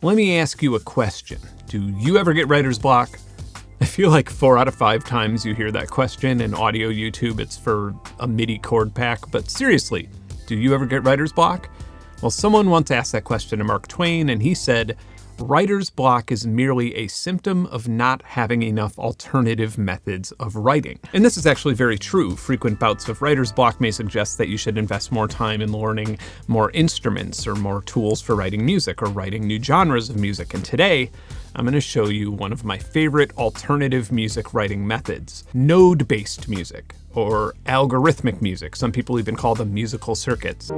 Let me ask you a question. Do you ever get writer's block? I feel like 4 out of 5 times you hear that question in audio YouTube, it's for a MIDI chord pack, but seriously, do you ever get writer's block? Well, someone once asked that question to Mark Twain, and he said, writer's block is merely a symptom of not having enough alternative methods of writing. And this is actually very true. Frequent bouts of writer's block may suggest that you should invest more time in learning more instruments or more tools for writing music or writing new genres of music. And today, I'm going to show you one of my favorite alternative music writing methods, node-based music, or algorithmic music. Some people even call them musical circuits.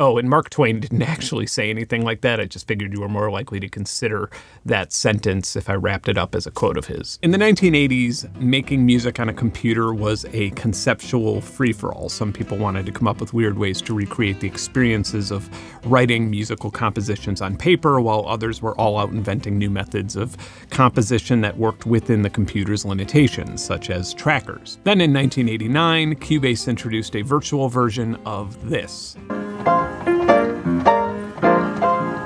Oh, and Mark Twain didn't actually say anything like that. I just figured you were more likely to consider that sentence if I wrapped it up as a quote of his. In the 1980s, making music on a computer was a conceptual free-for-all. Some people wanted to come up with weird ways to recreate the experiences of writing musical compositions on paper, while others were all out inventing new methods of composition that worked within the computer's limitations, such as trackers. Then in 1989, Cubase introduced a virtual version of this.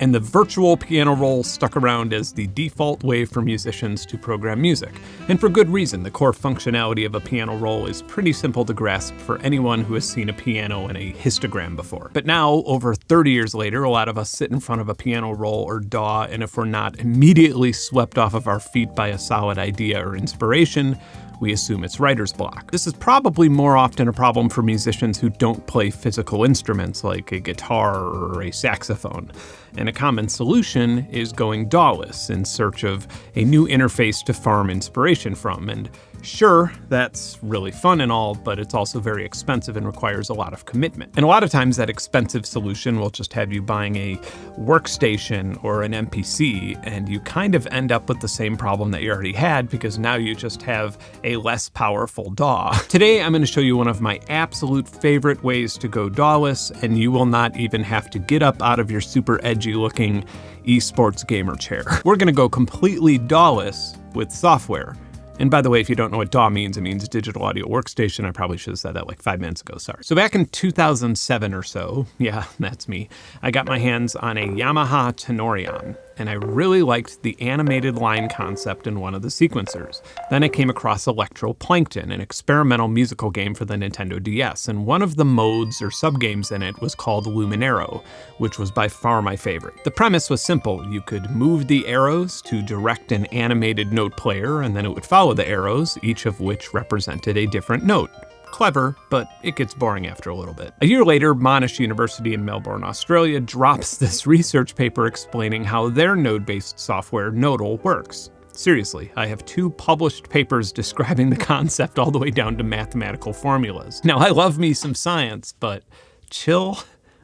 And the virtual piano roll stuck around as the default way for musicians to program music. And for good reason. The core functionality of a piano roll is pretty simple to grasp for anyone who has seen a piano and a histogram before. But now, over 30 years later, a lot of us sit in front of a piano roll or DAW, and if we're not immediately swept off of our feet by a solid idea or inspiration, we assume it's writer's block. This is probably more often a problem for musicians who don't play physical instruments like a guitar or a saxophone. And a common solution is going DAWless in search of a new interface to farm inspiration from. And sure, that's really fun and all, but it's also very expensive and requires a lot of commitment. And a lot of times that expensive solution will just have you buying a workstation or an MPC, and you kind of end up with the same problem that you already had because now you just have a less powerful DAW. Today, I'm going to show you one of my absolute favorite ways to go DAWless, and you will not even have to get up out of your super edgy looking esports gamer chair. We're going to go completely DAWless with software. And by the way, if you don't know what DAW means, it means Digital Audio Workstation. I probably should have said that like 5 minutes ago, sorry. So back in 2007 or so, yeah, that's me, I got my hands on a Yamaha Tenorion, and I really liked the animated line concept in one of the sequencers. Then I came across Electroplankton, an experimental musical game for the Nintendo DS, and one of the modes or subgames in it was called Luminero, which was by far my favorite. The premise was simple. You could move the arrows to direct an animated note player, and then it would follow the arrows, each of which represented a different note. Clever, but it gets boring after a little bit. A year later, Monash University in Melbourne, Australia drops this research paper explaining how their node-based software, Nodal, works. Seriously, I have 2 published papers describing the concept all the way down to mathematical formulas. Now, I love me some science, but chill.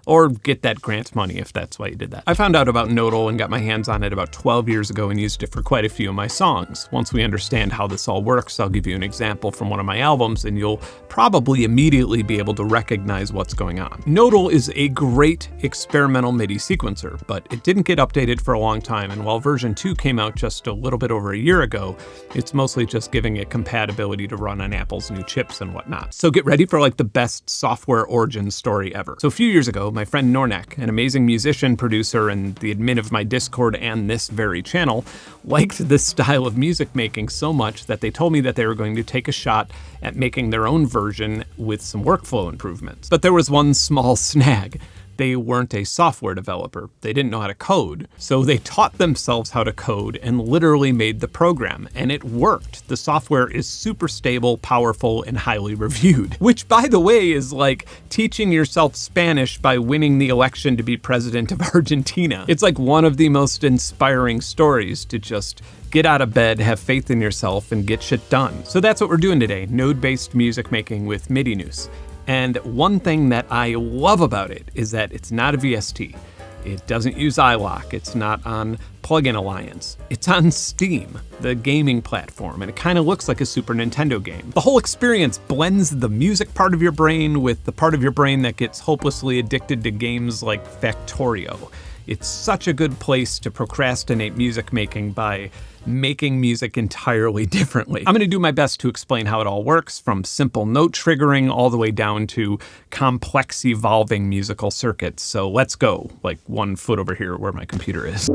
Or get that grant money if that's why you did that. I found out about Nodal and got my hands on it about 12 years ago and used it for quite a few of my songs. Once we understand how this all works, I'll give you an example from one of my albums and you'll probably immediately be able to recognize what's going on. Nodal is a great experimental MIDI sequencer, but it didn't get updated for a long time, and while version 2 came out just a little bit over a year ago, it's mostly just giving it compatibility to run on Apple's new chips and whatnot. So get ready for like the best software origin story ever. So a few years ago, my friend Nornek, an amazing musician, producer, and the admin of my Discord and this very channel, liked this style of music making so much that they told me that they were going to take a shot at making their own version with some workflow improvements. But there was one small snag. They weren't a software developer. They didn't know how to code. So they taught themselves how to code and literally made the program. And it worked. The software is super stable, powerful, and highly reviewed. Which, by the way, is like teaching yourself Spanish by winning the election to be president of Argentina. It's like one of the most inspiring stories to just get out of bed, have faith in yourself, and get shit done. So that's what we're doing today, node-based music making with Midinous. And one thing that I love about it is that it's not a VST. It doesn't use iLok. It's not on Plugin Alliance. It's on Steam, the gaming platform, and it kind of looks like a Super Nintendo game. The whole experience blends the music part of your brain with the part of your brain that gets hopelessly addicted to games like Factorio. it's such a good place to procrastinate music making by making music entirely differently. I'm going to do my best to explain how it all works, from simple note triggering all the way down to complex evolving musical circuits. So let's go, like 1 foot over here where my computer is.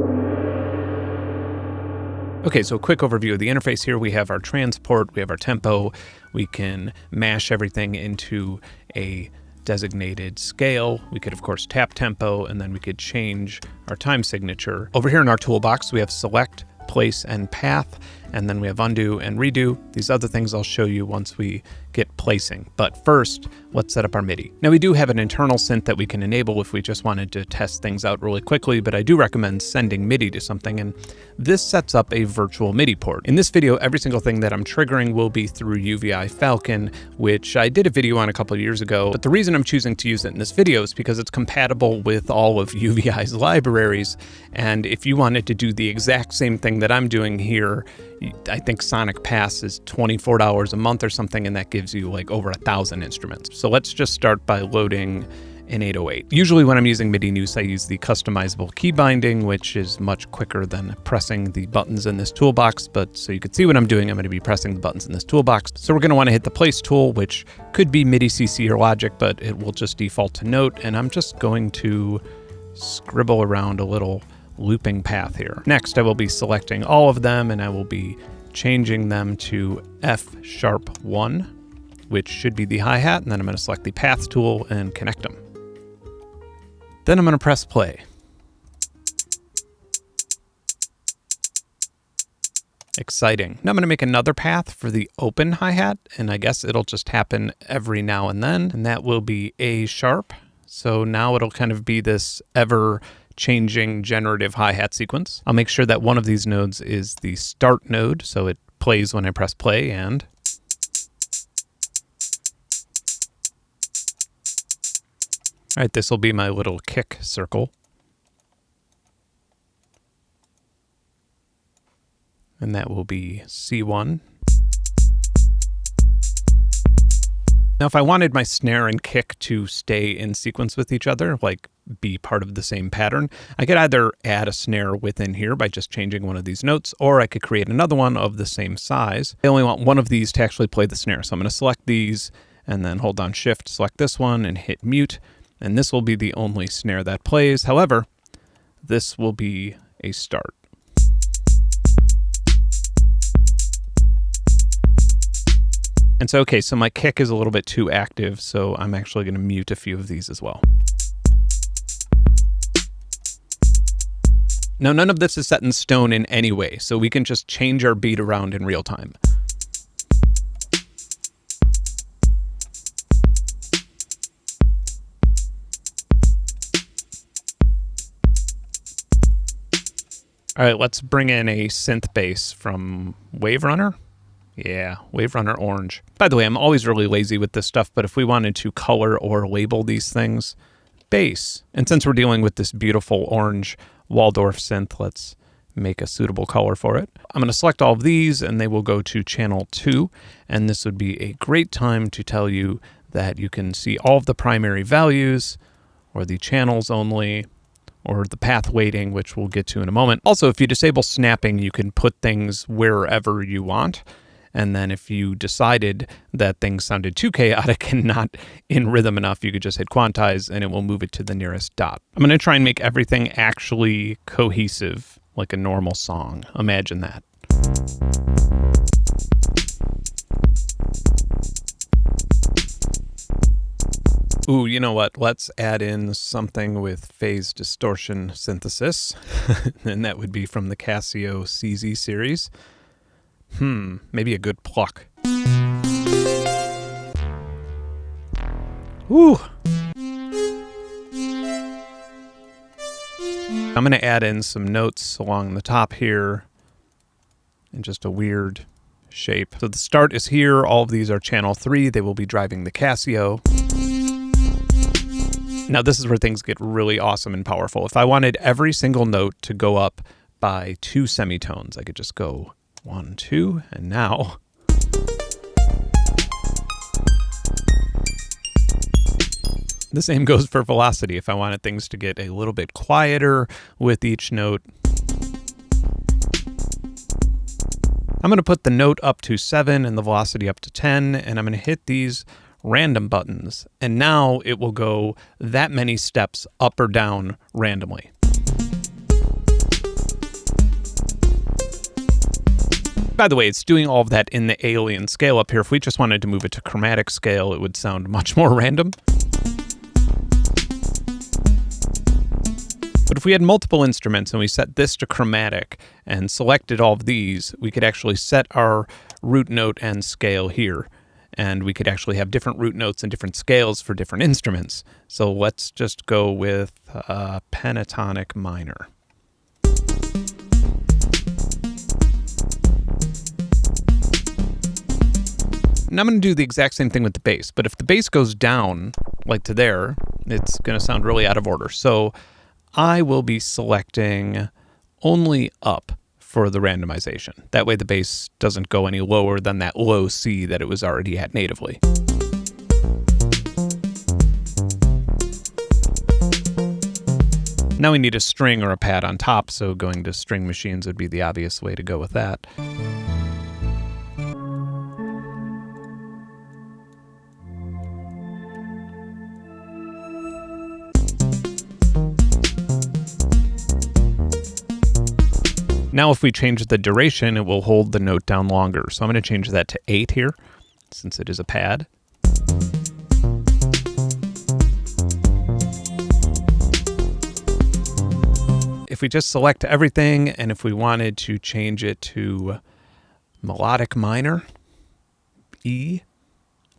Okay, so quick overview of the interface here. We have our transport, we have our tempo. We can mash everything into a designated scale. We could, of course, tap tempo, and then we could change our time signature. Over here in our toolbox, we have select, place, and path, and then we have undo and redo. These other things I'll show you once we get placing. But first, let's set up our MIDI. Now, we do have an internal synth that we can enable if we just wanted to test things out really quickly, but I do recommend sending MIDI to something, and this sets up a virtual MIDI port. In this video, every single thing that I'm triggering will be through UVI Falcon, which I did a video on a couple of years ago, but the reason I'm choosing to use it in this video is because it's compatible with all of UVI's libraries, and if you wanted to do the exact same thing that I'm doing here, I think Sonicpass is $24 a month or something, and that gives you like over 1,000 instruments. So let's just start by loading an 808. Usually when I'm using Midinous, I use the customizable key binding, which is much quicker than pressing the buttons in this toolbox. But so you can see what I'm doing, I'm going to be pressing the buttons in this toolbox. So we're going to want to hit the place tool, which could be MIDI CC or Logic, but it will just default to note. And I'm just going to scribble around a little looping path here. Next, I will be selecting all of them, and I will be changing them to F#1, which should be the hi-hat, and then I'm going to select the path tool and connect them. Then I'm going to press play. Exciting. Now I'm going to make another path for the open hi-hat, and I guess it'll just happen every now and then, and that will be A#. So now it'll kind of be this ever changing generative hi-hat sequence. I'll make sure that one of these nodes is the start node, so it plays when I press play, and all right, this will be my little kick circle. And that will be C1. Now, if I wanted my snare and kick to stay in sequence with each other, like be part of the same pattern, I could either add a snare within here by just changing one of these notes, or I could create another one of the same size. I only want one of these to actually play the snare. So I'm going to select these and then hold down Shift, select this one and hit mute. And this will be the only snare that plays. However, this will be a start. And so, okay, so my kick is a little bit too active, so I'm actually going to mute a few of these as well. Now, none of this is set in stone in any way, so we can just change our beat around in real time. All right, let's bring in a synth bass from Wave Runner. Yeah, Wave Runner Orange. By the way, I'm always really lazy with this stuff, but if we wanted to color or label these things, bass. And since we're dealing with this beautiful orange Waldorf synth, let's make a suitable color for it. I'm going to select all of these, and they will go to channel 2. And this would be a great time to tell you that you can see all of the primary values, or the channels only, or the path weighting, which we'll get to in a moment. Also, if you disable snapping, you can put things wherever you want. And then if you decided that things sounded too chaotic and not in rhythm enough, you could just hit quantize and it will move it to the nearest dot. I'm going to try and make everything actually cohesive, like a normal song. Imagine that. Ooh, you know what? Let's add in something with phase distortion synthesis. And that would be from the Casio CZ series. Maybe a good pluck. Ooh. I'm going to add in some notes along the top here in just a weird shape. So the start is here. All of these are channel 3. They will be driving the Casio. Now this is where things get really awesome and powerful. If I wanted every single note to go up by 2 semitones, I could just go 1, 2, and now. The same goes for velocity. If I wanted things to get a little bit quieter with each note, I'm going to put the note up to 7 and the velocity up to 10, and I'm going to hit these random buttons, and now it will go that many steps up or down randomly. By the way, it's doing all of that in the alien scale up here. If we just wanted to move it to chromatic scale, it would sound much more random. But if we had multiple instruments and we set this to chromatic and selected all of these, we could actually set our root note and scale here. And we could actually have different root notes and different scales for different instruments. So let's just go with pentatonic minor. And I'm going to do the exact same thing with the bass. But if the bass goes down, like to there, it's going to sound really out of order. So I will be selecting only up for the randomization. That way the bass doesn't go any lower than that low C that it was already at natively. Now we need a string or a pad on top, so going to string machines would be the obvious way to go with that. Now if we change the duration, it will hold the note down longer. So I'm going to change that to 8 here, since it is a pad. If we just select everything, and if we wanted to change it to melodic minor, E,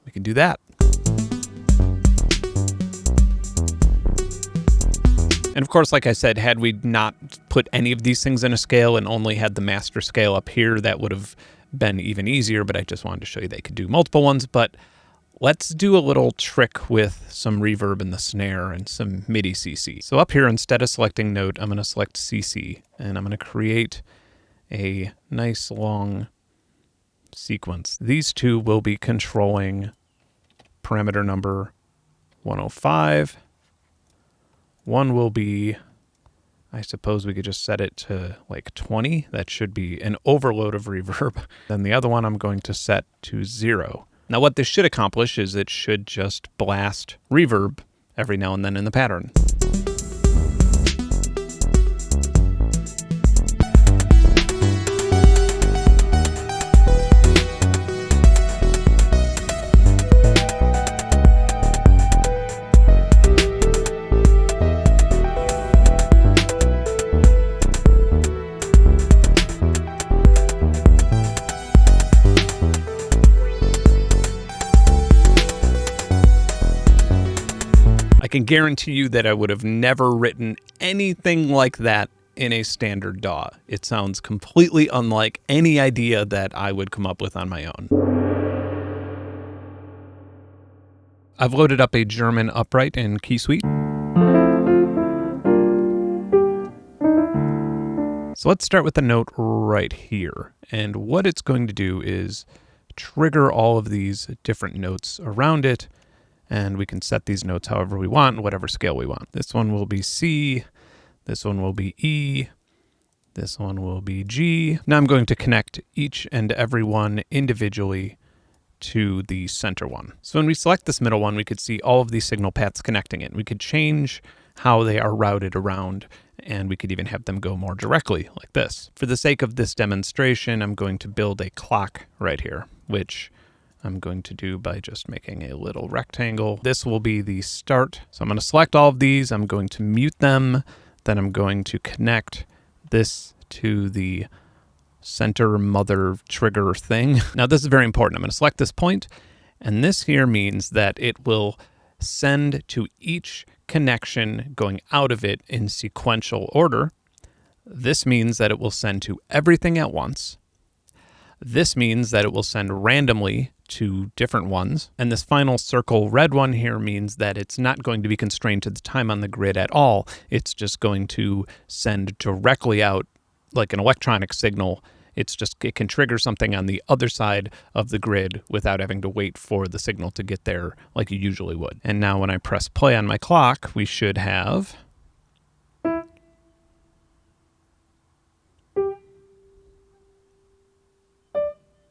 we can do that. And of course, like I said, had we not put any of these things in a scale and only had the master scale up here, that would have been even easier, but I just wanted to show you they could do multiple ones. But let's do a little trick with some reverb in the snare and some MIDI CC. So up here, instead of selecting note, I'm going to select CC, and I'm going to create a nice long sequence. These two will be controlling parameter number 105. One will be, I suppose we could just set it to like 20. That should be an overload of reverb. Then the other one I'm going to set to 0. Now what this should accomplish is it should just blast reverb every now and then in the pattern. I can guarantee you that I would have never written anything like that in a standard DAW. It sounds completely unlike any idea that I would come up with on my own. I've loaded up a German upright in Key Suite. So let's start with the note right here. And what it's going to do is trigger all of these different notes around it. And we can set these notes however we want, whatever scale we want. This one will be C, this one will be E, this one will be G. Now I'm going to connect each and every one individually to the center one. So when we select this middle one, we could see all of these signal paths connecting it. We could change how they are routed around, and we could even have them go more directly like this. For the sake of this demonstration, I'm going to build a clock right here, which I'm going to do by just making a little rectangle. This will be the start. So I'm going to select all of these. I'm going to mute them. Then I'm going to connect this to the center mother trigger thing. Now this is very important. I'm going to select this point, and this here means that it will send to each connection going out of it in sequential order. This means that it will send to everything at once. This means that it will send randomly to different ones. And this final circle red one here means that it's not going to be constrained to the time on the grid at all. It's just going to send directly out like an electronic signal It can trigger something on the other side of the grid without having to wait for the signal to get there like you usually would. And now when I press play on my clock, we should have...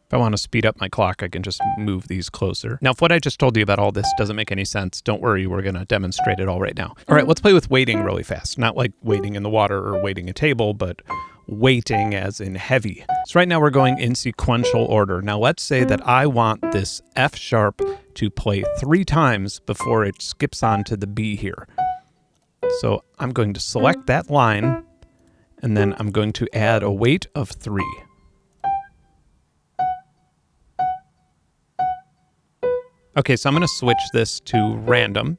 If I want to speed up my clock, I can just move these closer. Now, if what I just told you about all this doesn't make any sense, don't worry, we're going to demonstrate it all right now. All right, let's play with weighting really fast. Not like waiting in the water or weighting a table, but weighting as in heavy. So right now we're going in sequential order. Now let's say that I want this F sharp to play 3 times before it skips on to the B here. So I'm going to select that line, and then I'm going to add a weight of 3. Okay, so I'm going to switch this to random,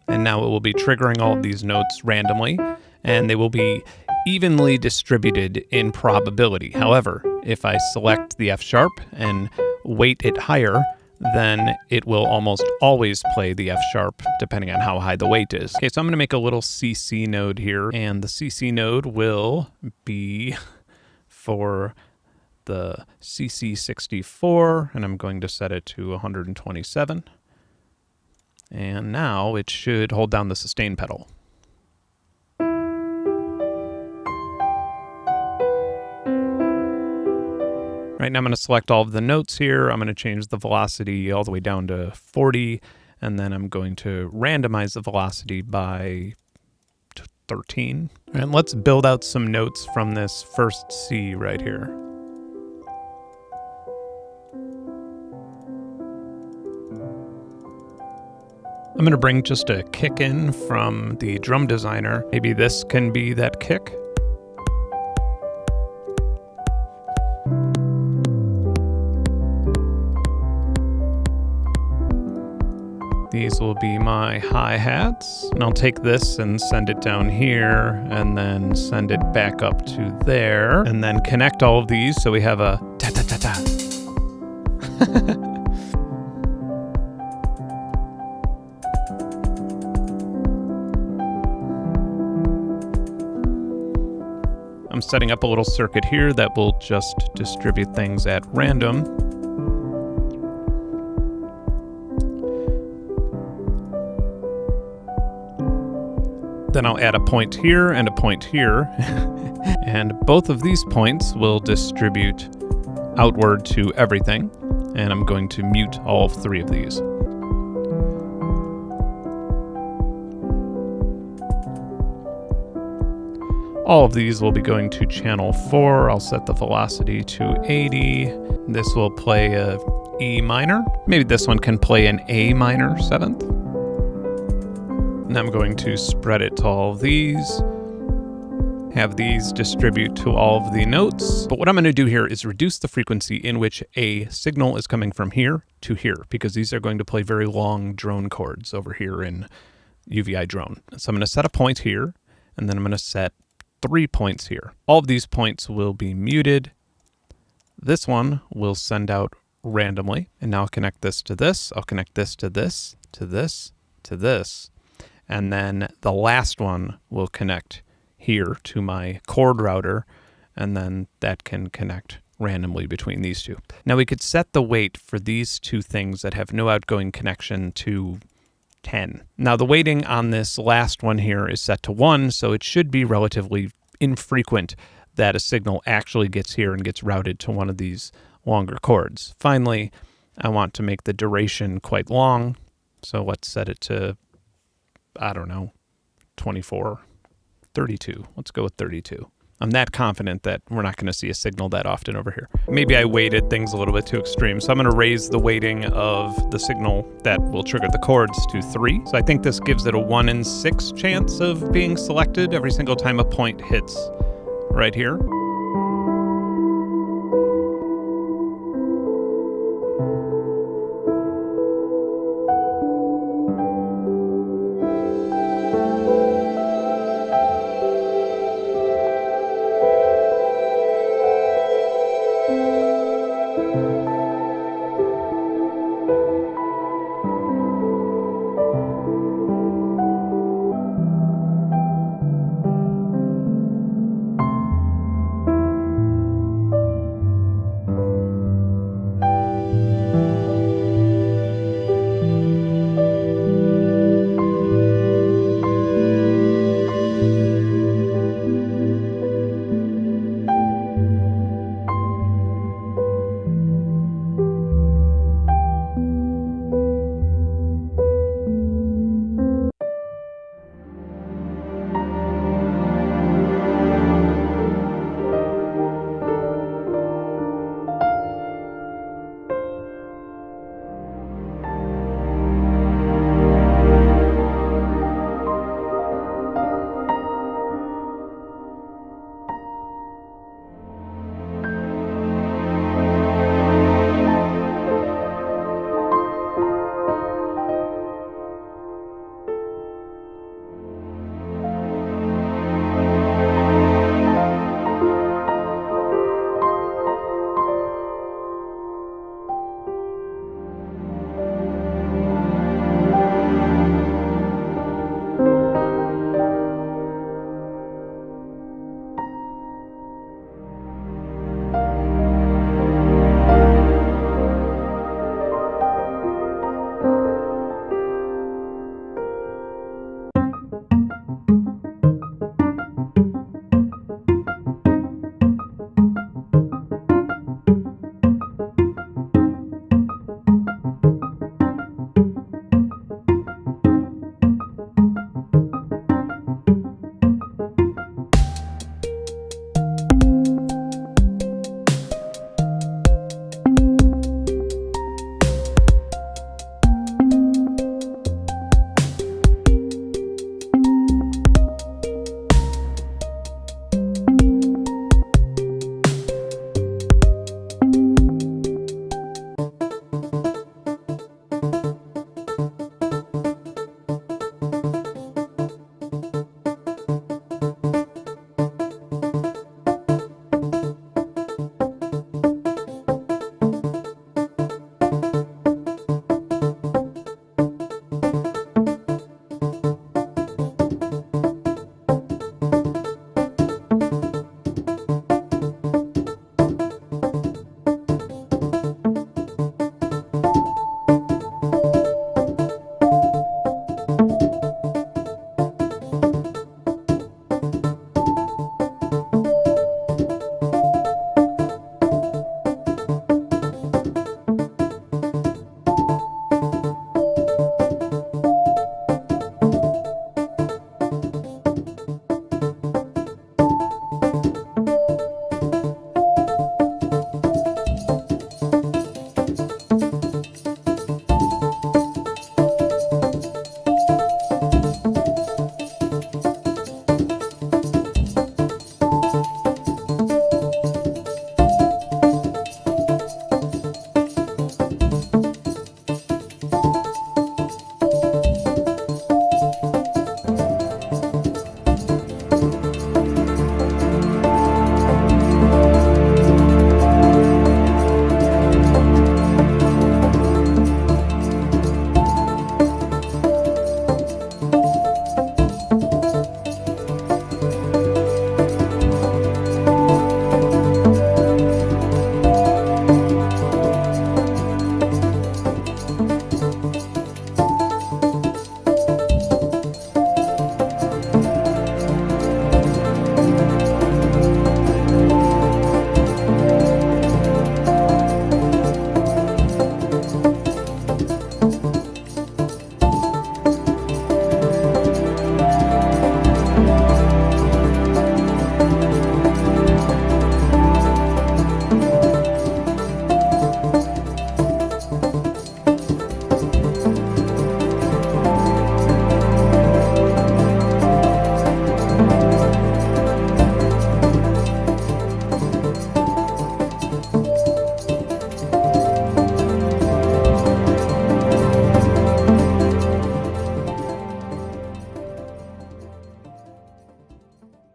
and now it will be triggering all of these notes randomly, and they will be evenly distributed in probability. However, if I select the F sharp and weight it higher, then it will almost always play the F sharp, depending on how high the weight is. Okay, so I'm going to make a little CC node here, and the CC node will be for the CC64, and I'm going to set it to 127. And now it should hold down the sustain pedal. Right now I'm going to select all of the notes here. I'm going to change the velocity all the way down to 40, and then I'm going to randomize the velocity by 13. And let's build out some notes from this first C right here. I'm going to bring just a kick in from the drum designer. Maybe this can be that kick. These will be my hi-hats. And I'll take this and send it down here, and then send it back up to there, and then connect all of these so we have a ta-ta-ta-ta. I'm setting up a little circuit here that will just distribute things at random. Then I'll add a point here and a point here, and both of these points will distribute outward to everything, and I'm going to mute all 3 of these. All of these will be going to channel 4. I'll set the velocity to 80. This will play a E minor. Maybe this one can play an A minor 7th. And I'm going to spread it to all of these. Have these distribute to all of the notes. But what I'm going to do here is reduce the frequency in which a signal is coming from here to here, because these are going to play very long drone chords over here in UVI drone. So I'm going to set a point here, and then I'm going to set 3 points here. All of these points will be muted. This one will send out randomly, and now I'll connect this to this. I'll connect this to this, to this, to this, and then the last one will connect here to my chord router, and then that can connect randomly between these two. Now we could set the weight for these 2 things that have no outgoing connection to 10. Now the weighting on this last one here is set to 1, so it should be relatively infrequent that a signal actually gets here and gets routed to one of these longer chords. Finally, I want to make the duration quite long, so let's set it to, I don't know, 24, 32. Let's go with 32. I'm that confident that we're not going to see a signal that often over here. Maybe I weighted things a little bit too extreme, so I'm going to raise the weighting of the signal that will trigger the chords to 3. So I think this gives it a 1 in 6 chance of being selected every single time a point hits right here.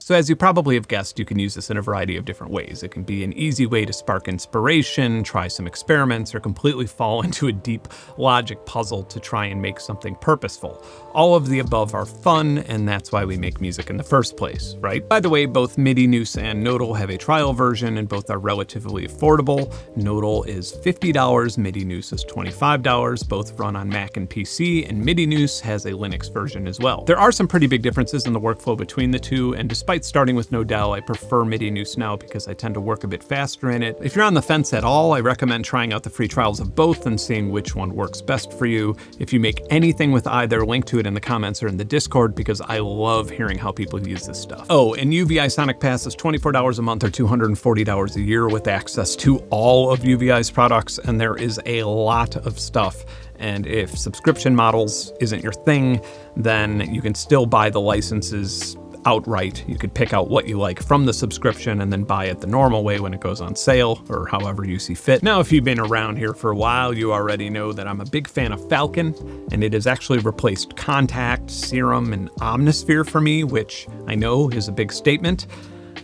So as you probably have guessed, you can use this in a variety of different ways. It can be an easy way to spark inspiration, try some experiments, or completely fall into a deep logic puzzle to try and make something purposeful. All of the above are fun, and that's why we make music in the first place, right? By the way, both Midinous and Nodal have a trial version, and both are relatively affordable. Nodal is $50, Midinous is $25. Both run on Mac and PC, and Midinous has a Linux version as well. There are some pretty big differences in the workflow between the two, and despite starting with Nodal, I prefer Midinous now because I tend to work a bit faster in it. If you're on the fence at all, I recommend trying out the free trials of both and seeing which one works best for you. If you make anything with either, link to it in the comments or in the Discord because I love hearing how people use this stuff. Oh, and UVI Sonicpass is $24 a month or $240 a year with access to all of UVI's products, and there is a lot of stuff. And if subscription models isn't your thing, then you can still buy the licenses outright. You could pick out what you like from the subscription and then buy it the normal way when it goes on sale, or however you see fit. Now, if you've been around here for a while, you already know that I'm a big fan of Falcon, and it has actually replaced Contact, Serum, and Omnisphere for me, which I know is a big statement,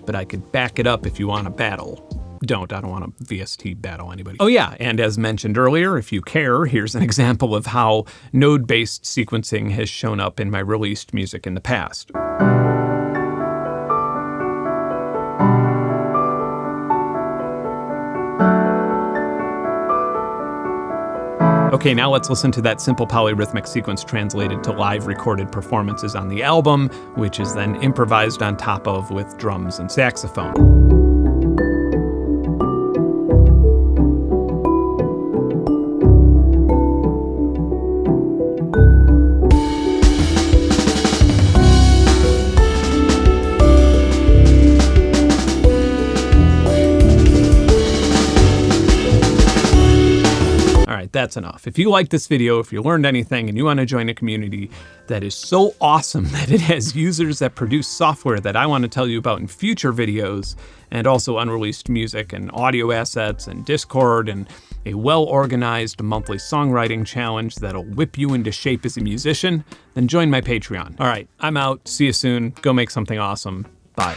but I could back it up if you want to battle. I don't want to VST battle anybody. Oh yeah, and as mentioned earlier, if you care, here's an example of how node-based sequencing has shown up in my released music in the past. Okay, now let's listen to that simple polyrhythmic sequence translated to live recorded performances on the album, which is then improvised on top of with drums and saxophone. That's enough. If you like this video, if you learned anything and you want to join a community that is so awesome that it has users that produce software that I want to tell you about in future videos, and also unreleased music and audio assets and Discord and a well-organized monthly songwriting challenge that'll whip you into shape as a musician, then join my Patreon. All right, I'm out. See you soon. Go make something awesome. Bye.